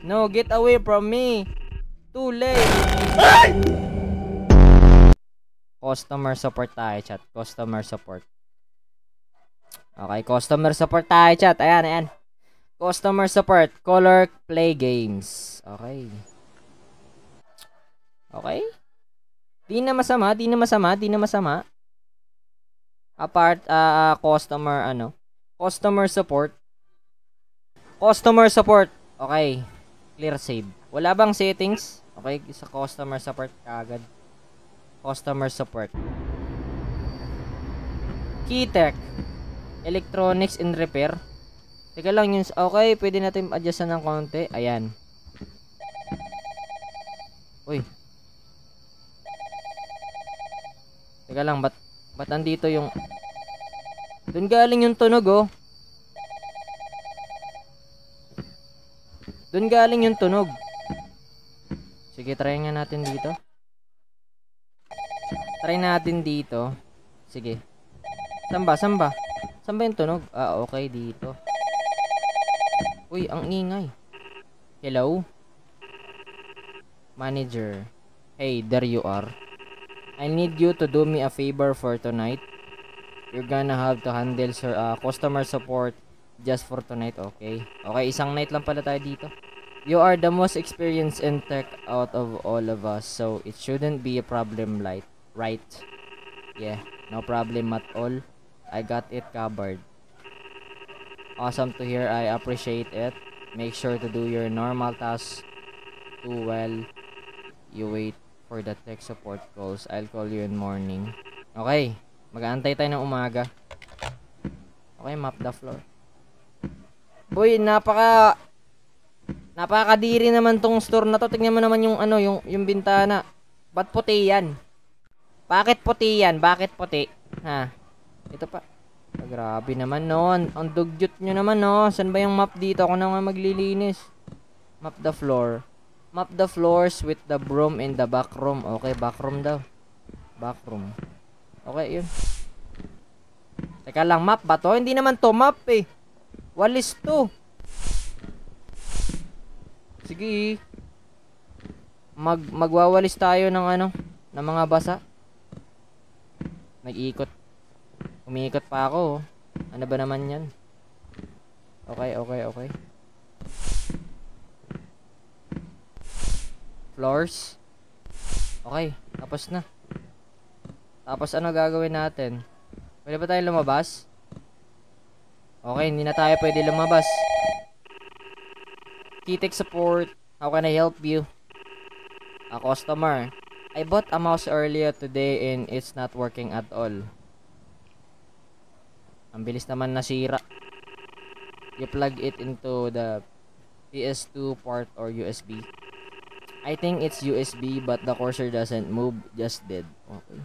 No, get away from me. Too late. Customer support tayo, chat. Customer support. Okay, customer support tayo, chat. Ayan, ayan. Customer support. Color play games. Okay. Okay. Di na masama, di na masama, di na masama. Apart, customer, customer support. Customer support. Okay. Clear save. Wala bang settings? Okay, sa customer support kagad. Customer support. Keytech. Electronics and repair. Teka lang yun. Okay, pwede natin adjustan ng konti. Ayan. Uy. Teka lang, ba't andito yung... Doon galing yung tunog, oh. Doon galing yung tunog. Sige, try nga natin dito. Try natin dito. Sige. Samba, samba. Samba yung tunog? Ah, okay, dito. Uy, ang ingay. Hello? Manager. Hey, there you are. I need you to do me a favor for tonight. You're gonna have to handle customer support just for tonight, okay? Okay, isang night lang pala tayo dito. You are the most experienced in tech out of all of us, so it shouldn't be a problem, right? Yeah, no problem at all. I got it covered. Awesome to hear. I appreciate it. Make sure to do your normal tasks too well. You wait for the tech support calls. I'll call you in morning. Okay. Mag-aantay tayo ng umaga. Okay, map the floor. Boy, napakadiri naman tong store na to. Tingnan mo naman yung yung bintana. Ba't puti yan? Bakit puti yan? Bakit puti? Ha? Ito pa. Grabe naman noon. Ang dugyot nyo naman, no. Saan ba yung map dito? Ako na nga maglilinis. Map the floor. Map the floors with the broom in the back room. Okay, back room daw. Back room. Okay, yun. Teka lang, map ba to? Hindi naman to map eh. Walis to. Sige. Magwawalis tayo ng ng mga basa. Nag-iikot. Umiikot pa ako. Ano ba naman yan? Okay, okay, okay. Floors. Okay, tapos na. Tapos ano gagawin natin? Pwede ba tayo lumabas? Okay, hindi na tayo pwede lumabas. Keytech support. How can I help you? A customer. I bought a mouse earlier today and it's not working at all. Ang bilis naman nasira. You plug it into the PS2 port or USB. I think it's USB but the cursor doesn't move, just dead. Okay.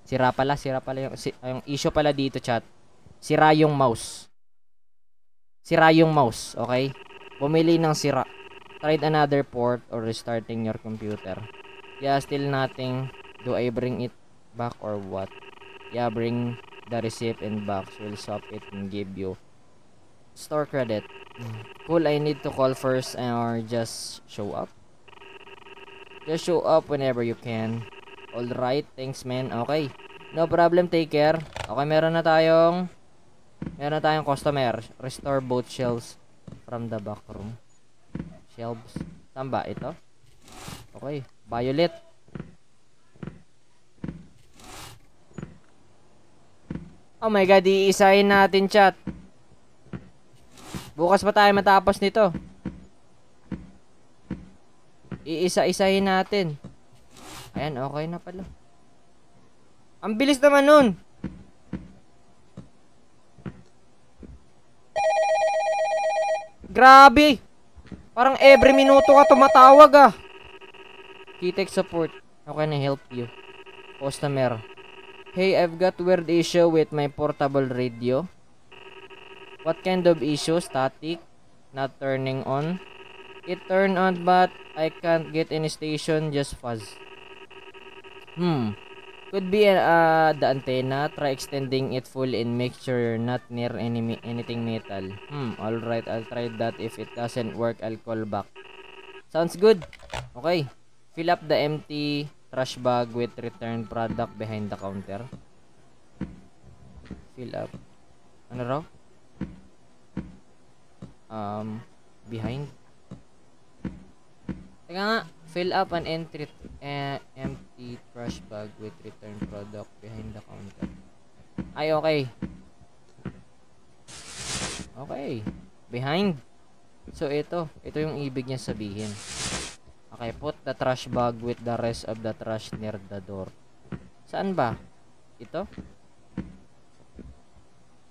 Sira pala yung issue pala dito, chat. Sira yung mouse. Sira yung mouse, okay? Bumili ng sira. Tried another port or restarting your computer. Yeah, still nothing. Do I bring it back or what? Yeah, bring the receipt and box. We'll swap it and give you store credit. Cool, I need to call first or just show up? Just show up whenever you can. Alright, thanks man. Okay. No problem, take care. Okay, meron na tayong customer. Restore both shelves from the back room. Shelves. Saan ba? Ito? Okay. Violet. Oh my god, iisahin natin, chat. Bukas pa tayo matapos nito. Iisa-isahin natin. Ayan, okay na pala. Ang bilis naman nun. Grabe. Parang every minuto ka tumatawag ah. Keytech support. How can I help you? Customer. Hey, I've got weird issue with my portable radio. What kind of issue? Static? Not turning on? It turned on but I can't get any station, just fuzz. Could be the antenna. Try extending it full and make sure you're not near anything metal. Alright, I'll try that. If it doesn't work, I'll call back. Sounds good. Okay. Fill up the empty trash bag with returned product behind the counter. Fill up. Ano raw? Behind. Teka nga. Fill up an empty trash bag with returned product behind the counter. Ay, okay. Okay. Behind. So, ito yung ibig niya sabihin. Okay, put the trash bag with the rest of the trash near the door. Saan ba? Ito?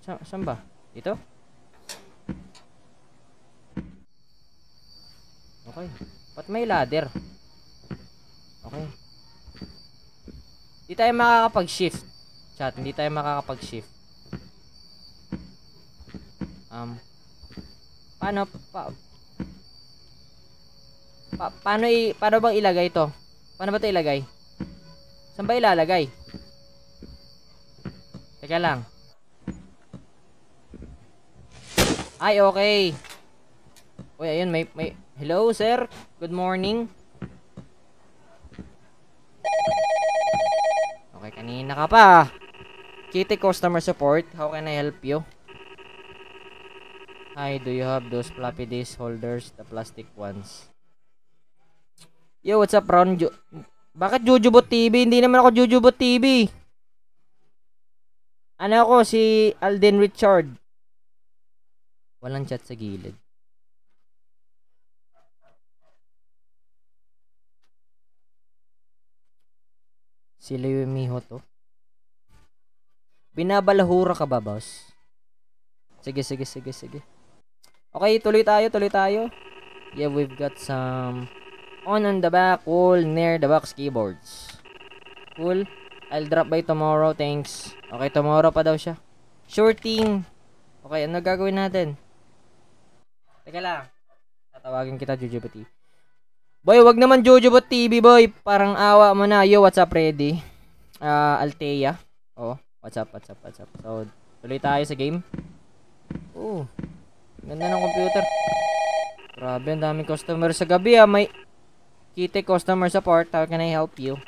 Saan ba? Ito? Okay. Ba't may ladder? Okay. Hindi tayo makakapag-shift. Chat, hindi tayo makakapag-shift. Paano bang ilagay to? Paano ba ito ilagay? Saan ba ilalagay? Teka lang. Ay, okay. Uy, ayun, may hello, sir. Good morning. Okay, kanina ka pa. Kitty customer support. How can I help you? Hi, do you have those floppy disk holders? The plastic ones. Yo, what's up, Ron? Bakit Jujubot TV? Hindi naman ako Jujubot TV. Ano ako? Si Alden Richard. Walang chat sa gilid. Si Leo Miho to. Binabalahura ka ba, boss? Sige. Okay, tuloy tayo. Yeah, we've got some on the back wall near the box keyboards. Cool. I'll drop by tomorrow, thanks. Okay, tomorrow pa daw siya. Sure thing. Okay, ano gagawin natin? Teka lang. Tatawagin kita, Jujubot TV. Boy, wag naman Jujubot TV, boy. Parang awa mo na. Yo, what's up, ready? Althea. Oh, what's up? So, tuloy tayo sa game. Oh, ganda ng computer. Grabe, ang daming customer sa gabi, May Kitty customer support. How can I help you?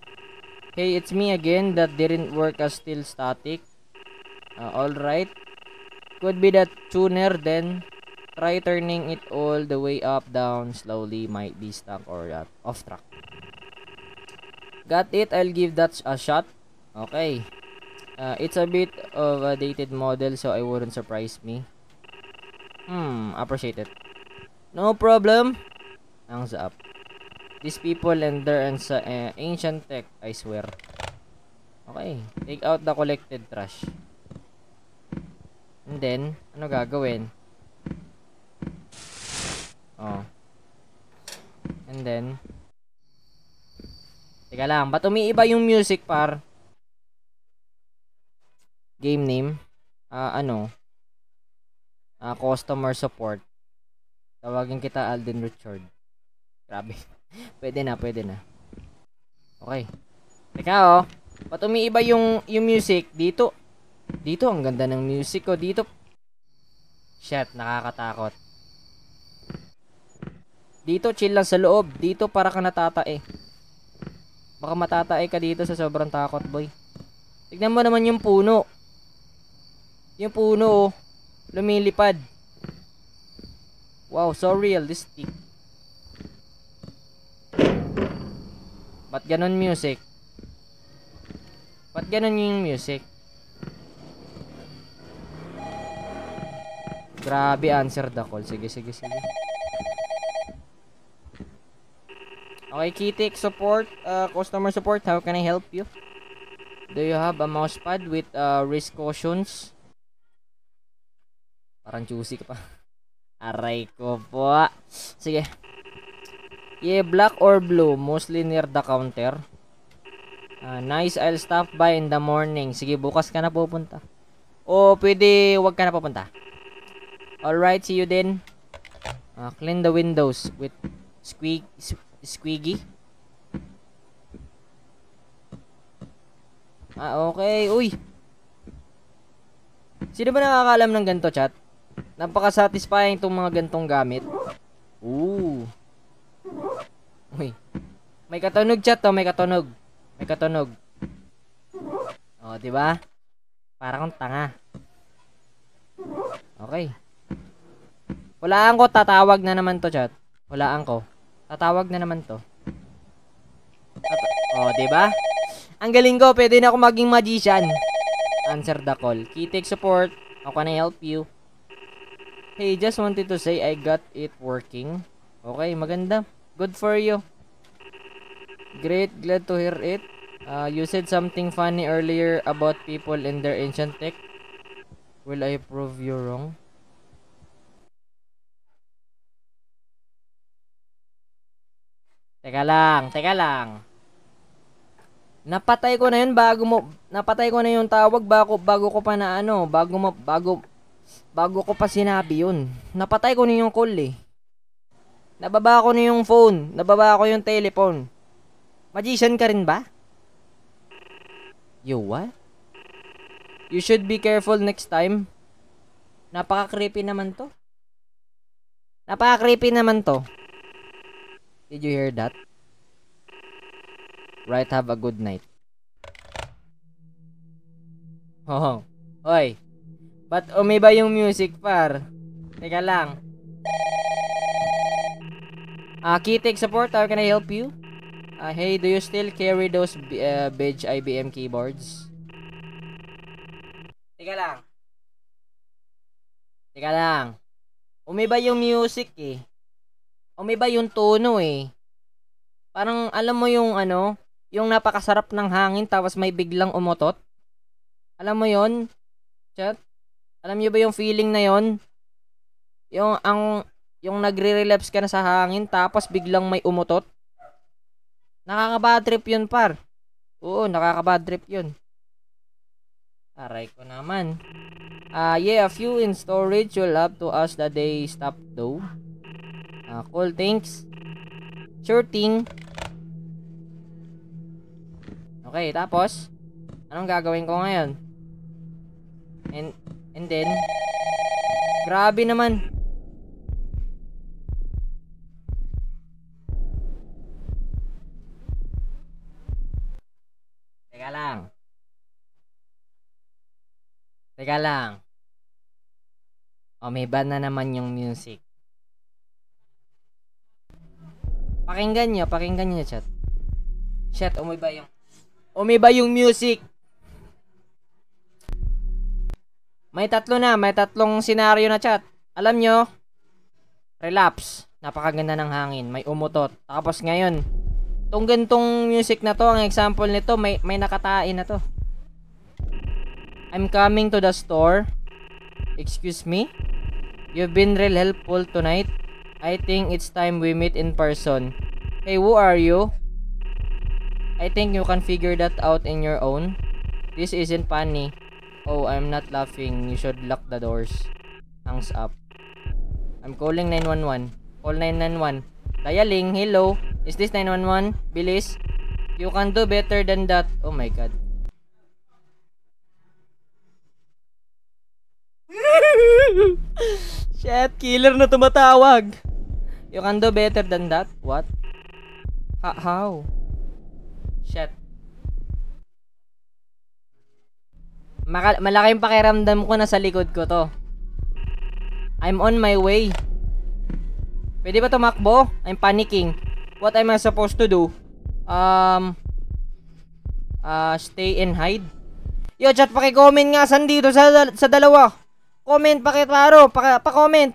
Hey, it's me again. That didn't work as still static. Alright. Could be that tuner then. Try turning it all the way up, down, slowly. Might be stuck or off track. Got it. I'll give that a shot. Okay. It's a bit of a dated model, so it wouldn't surprise me. Appreciate it. No problem. Hands up. These people and their ancient tech, I swear. Okay. Take out the collected trash. And then, ano gagawin? Oh. And then, teka lang, ba't umiiba yung music, par? Game name? Customer support. Tawagin kita Alden Richard. Grabe. Pwede na. Okay. Teka, ba't umiiba yung music? Dito, ang ganda ng music ko. Dito. Shit, nakakatakot. Dito, chill lang sa loob. Dito, para ka natatae. Baka matatae ka dito sa sobrang takot, boy. Tignan mo naman yung puno. Yung puno, lumilipad. Wow, so realistic. Ba't ganon music? Ba't ganon yung music? Grabe, answer the call. Sige. Okay, Kitik support, customer support, how can I help you? Do you have a mousepad with wrist cushions? Parang juicy ka pa. Aray ko po. Sige. Yeah, black or blue, mostly near the counter. Nice, I'll stop by in the morning. Sige, bukas ka na pupunta. O pwede wag ka na pupunta. Alright, see you then. Clean the windows with squeaky. Okay. Uy. Sino ba nakakaalam ng ganito, chat? Napaka-satisfying itong mga gantong gamit. Ooh. Uy. May katunog, chat, oh. May katunog. May katunog. Oh, di ba? Para kang tanga. Okay. Walaan ko, tatawag na naman to, chat. Walaan ko. Tatawag na naman to. Oh, di ba? Ang galing ko, pwede na ako maging magician. Answer the call. Key tech support. How can I help you? Hey, just wanted to say I got it working. Okay, maganda. Good for you. Great, glad to hear it. You said something funny earlier about people and their ancient tech. Will I prove you wrong? Teka lang, teka lang. Napatay ko na 'yun napatay ko na 'yung tawag bago ko pa na ano, bago ko pa sinabi 'yun. Napatay ko na 'yung call eh. Nababa ko na 'yung phone, nababa ko 'yung telephone. Magician ka rin ba? You what? You should be careful next time. Napaka-creepy naman to. Napaka-creepy naman to. Did you hear that? Right, have a good night. Oh. Hoy. Ba't umiba yung music, par? Teka lang. Keytech support, how can I help you? Hey, do you still carry those beige IBM keyboards? Teka lang. Teka lang. Umiba yung music eh. Umiba yung tono eh. Parang alam mo yung ano, yung napakasarap ng hangin tapos may biglang umutot. Alam mo yon, chat? Alam niyo ba yung feeling na yon? Yung nagre-relapse ka na sa hangin tapos biglang may umutot. Nakaka-bad trip yun, par. Oo, nakaka-bad trip yun. Aray ko naman. Yeah, a few in storage. You'll have to ask that they stop though. Cool, thanks. Sure thing. Okay, tapos anong gagawin ko ngayon? And then grabe naman. Teka lang. Teka lang. May ban na naman yung music. Pakinggan nyo, chat. Chat, umiba yung music. May tatlong senaryo na, chat. Alam nyo, relapse. Napakaganda ng hangin, may umutot. Tapos ngayon, tong gantong music na to, ang example nito, may nakatain na to. I'm coming to the store. Excuse me? You've been real helpful tonight. I think it's time we meet in person. Hey, who are you? I think you can figure that out in your own. This isn't funny. Oh, I'm not laughing. You should lock the doors. Hangs up. I'm calling 911. Call 911. Dialing. Hello. Is this 911? Bilis. You can do better than that. Oh my god. Shit, killer na tumatawag. You can do better than that? What? How? Shit. Malaking pakiramdam ko na sa likod ko to. I'm on my way. Pwede ba tumakbo? I'm panicking. What am I supposed to do? Stay and hide. Yo, chat, paki-comment nga saan dito sa dalawa. Comment, paki-paro, pa-comment.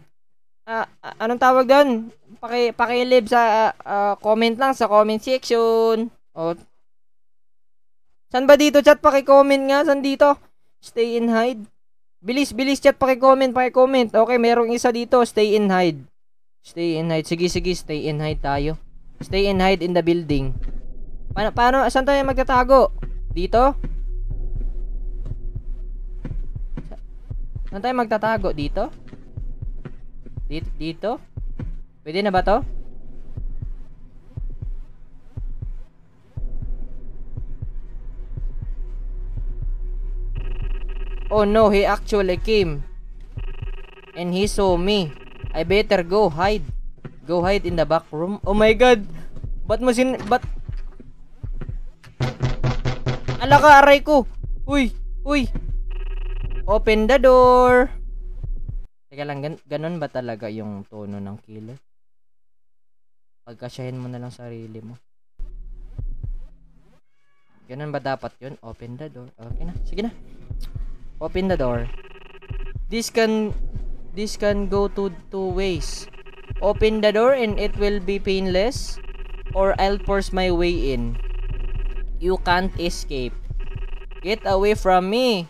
Anong tawag doon? Paki-leave sa comment lang sa comment section. Oh. Saan ba dito, chat? Paki-comment nga saan dito. Stay and hide. Bilis, chat, paki-comment. Okay, merong isa dito, stay and hide. Stay and hide. Sige, stay and hide tayo. Stay and hide in the building. Paano, saan tayo magtatago? Dito? Saan tayo magtatago? Dito? Dito? Pwede na ba to? Oh no, he actually came. And he saw me. I better go hide. Go hide in the back room. Oh my god. Ba't ala ka, aray ko. Uy. Open the door. Teka lang, ganun ba talaga yung tono ng killer? Pagkasyahin mo na lang sarili mo. Ganun ba dapat yun? Open the door. Okay na, sige na. Open the door. This can go to two ways. Open the door and it will be painless, or I'll force my way in. You can't escape. Get away from me.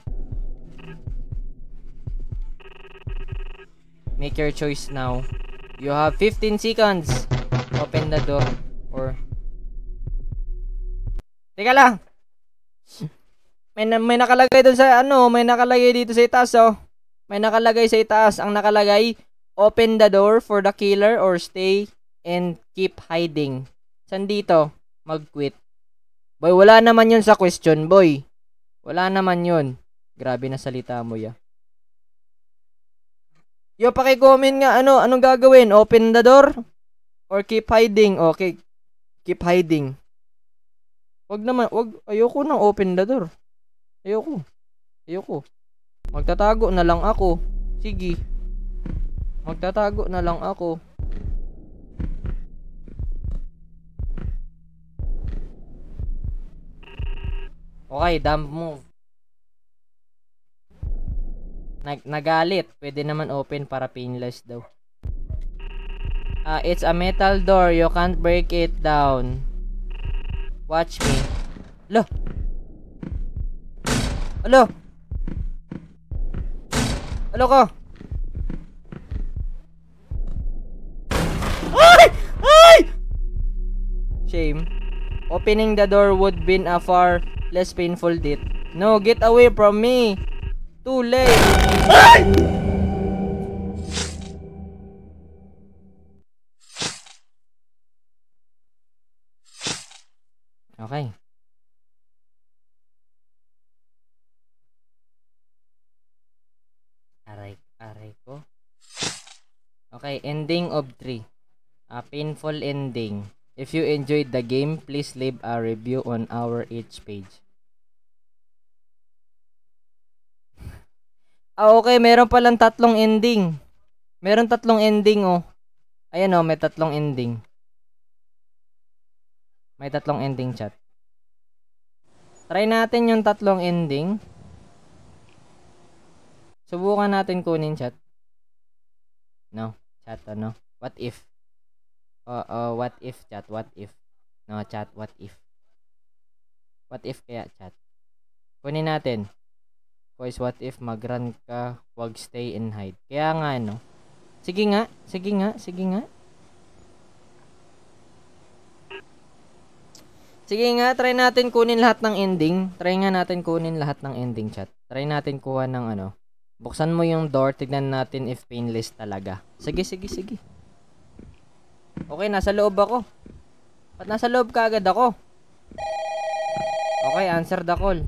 Make your choice now. You have 15 seconds. Open the door or... Teka lang. May nakalagay doon sa may nakalagay dito sa itaas oh. May nakalagay sa itaas, ang nakalagay, open the door for the killer or stay and keep hiding. San dito? Mag-quit. Boy, wala naman yun sa question, boy. Wala naman yun. Grabe na salita mo ya. Yo, paki-comment nga anong gagawin? Open the door or keep hiding? Okay. Keep hiding. Wag ayoko nang open the door. Ayoko. Magtatago na lang ako. Sige. Magtatago na lang ako. Okay, dumb move. Nagalit. Pwede naman open para painless daw. It's a metal door. You can't break it down. Watch me. Alo ko. Ay! Shame. Opening the door would been a far less painful death. No, get away from me. Too late. Ay! Okay. Aray ko. Okay, ending of 3. A painful ending. If you enjoyed the game, please leave a review on our each page. Okay, meron palang 3 ending. Meron 3 ending oh. Ayan oh, may 3 ending. May 3 ending, chat. Try natin yung 3 ending. Subukan natin kunin, chat. No, chat ano? What if? What if, chat? What if? No, chat, what if? What if kaya, chat? Kunin natin. Boys, what if mag-run ka, wag stay and hide? Kaya nga, no? Sige nga. Sige nga, try natin kunin lahat ng ending. Try nga natin kunin lahat ng ending, chat. Try natin kuha ng ano. Buksan mo yung door, tignan natin if painless talaga. Sige. Okay, nasa loob ako. Ba't nasa loob ka agad ako? Okay, answer the call.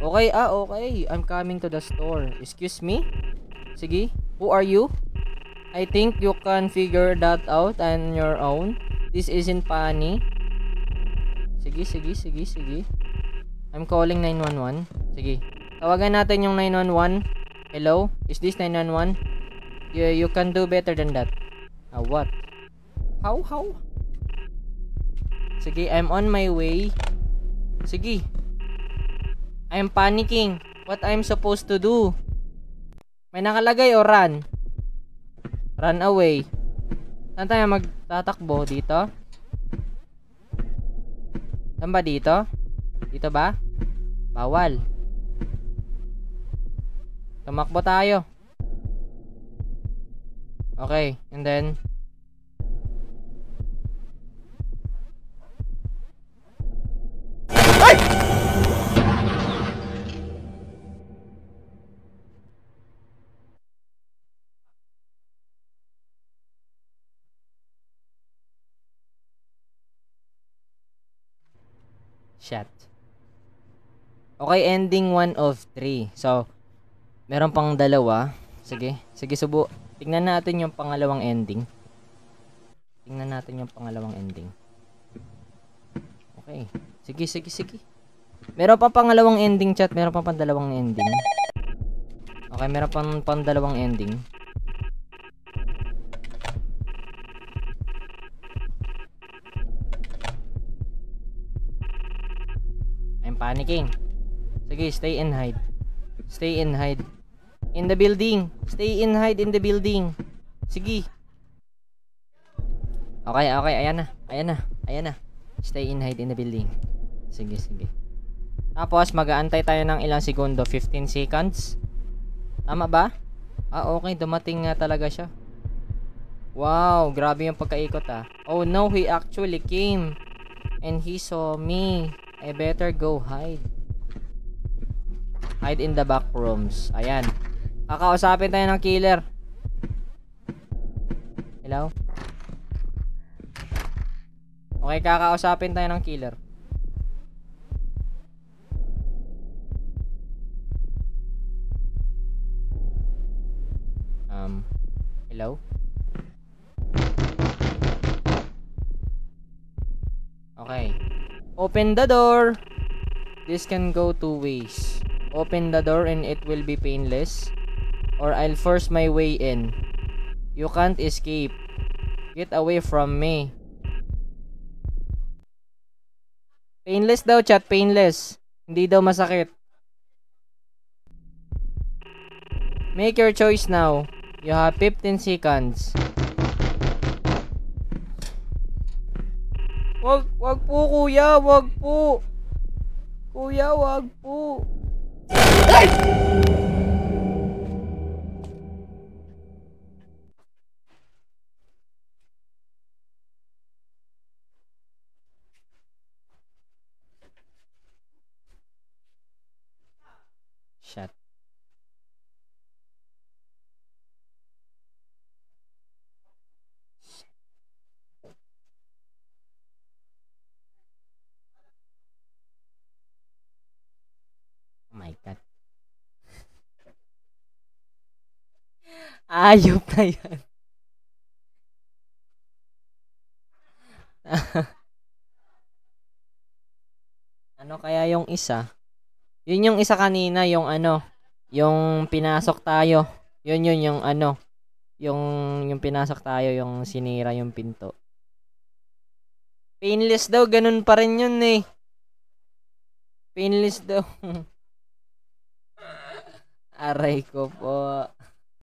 Okay, okay. I'm coming to the store. Excuse me? Sige, who are you? I think you can figure that out on your own. This isn't funny. Sige. I'm calling 911. Sige. Tawagan natin yung 911. Hello? Is this 911? You can do better than that. What? How? Sige, I'm on my way. Sige. I'm panicking. What I'm supposed to do? May nakalagay o run? Run away. Saan tayo magtatakbo? Dito? Saan ba dito? Dito ba? Bawal. Tumakbo tayo. Okay, and then ay! Shit. Okay, ending 1 of 3. So, Meron pang dalawa. Sige. Sige, subo. Tingnan natin yung pangalawang ending. Tingnan natin yung pangalawang ending. Okay. Sige, sige, sige. Meron pa pangalawang ending, chat. Meron pa dalawang ending. Okay, meron pang dalawang ending. I'm panicking. Sige, stay and hide. Stay and hide. In the building. Stay and hide in the building. Sige. Okay, okay. Ayan na. Ayan na. Ayan na. Stay and hide in the building. Sige, sige. Tapos, mag-aantay tayo ng ilang segundo. 15 seconds. Tama ba? Ah, okay. Dumating nga talaga siya. Wow, grabe yung pagkaikot ah. Oh no, he actually came. And he saw me. I better go hide. Hide in the back rooms. Ayan. Kakausapin tayo ng killer. Hello? Okay, kakausapin tayo ng killer. Hello? Okay. Open the door. This can go two ways. Open the door and it will be painless. Or I'll force my way in. You can't escape. Get away from me. Painless daw, chat. Painless. Hindi daw masakit. Make your choice now. You have 15 seconds. Wag po kuya, wag po. Kuya, wag po. Shit. Oh my god. Ayop na yan. Ano kaya yung isa? Yun yung isa kanina, yung ano, yung pinasok tayo. Yun yung ano, yung pinasok tayo, yung sinira yung pinto. Painless daw, ganun pa rin yun eh. Painless daw. Aray ko po.